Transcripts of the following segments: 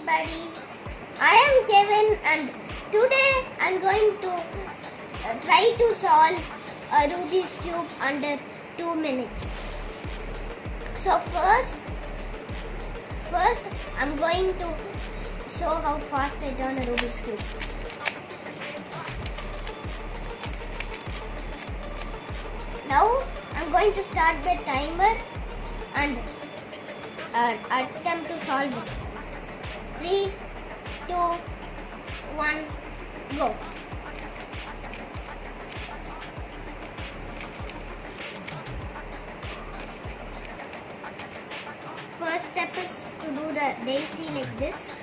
everybody. I am Kevin and today I am going to try to solve a Rubik's Cube under 2 minutes. So first I am going to show how fast I turn a Rubik's Cube. Now I am going to start the timer and attempt to solve it. 3, 2, 1, go. First step is to do the daisy like this.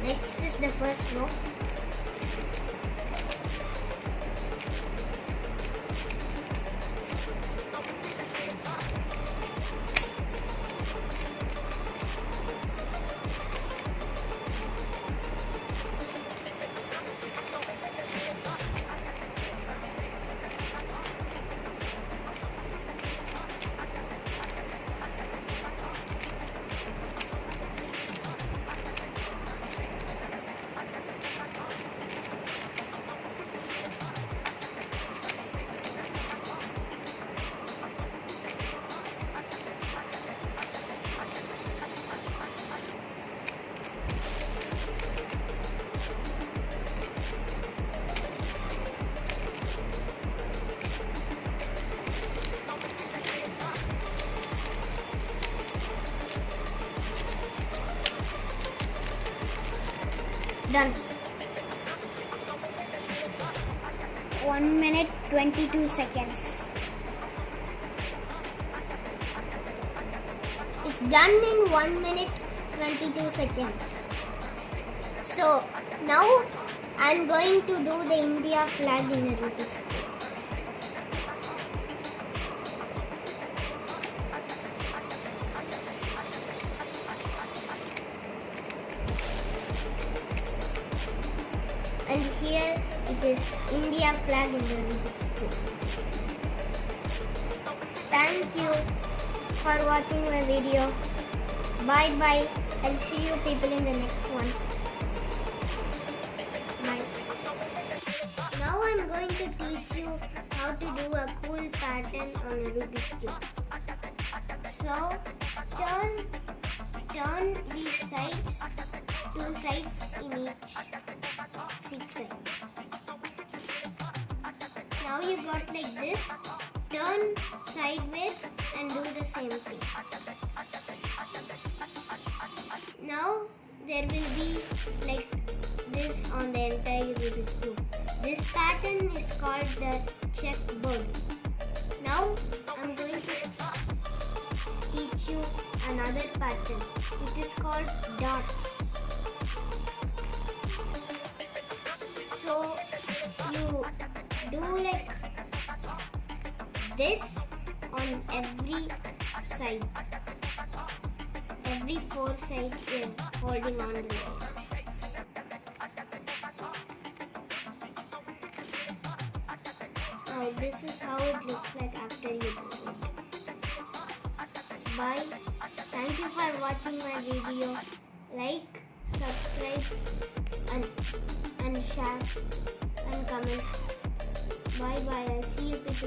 Next is the first row. Done. 1 minute 22 seconds. It's done in 1 minute 22 seconds. So now I'm going to do the India flag in a Rubik's Cube. And here it is India flag in the Rubik's Cube. Thank you for watching my video. Bye bye. I'll see you people in the next one. Bye. Now I'm going to teach you how to do a cool pattern on a Rubik's Cube. So turn these sides, 2 sides in each 6 sides. Now you got like this. Turn sideways and do the same thing. Now there will be like this on the entire Rubik's Cube. This pattern is called the checkerboard. Now I'm going to teach you another pattern. It is called dots. So you do like this on every side. Every 4 sides you're holding on the line. Now this is how it looks like after you do it. Bye. Thank you for watching my video. Like, subscribe and share and comment. Bye bye. I'll see you people.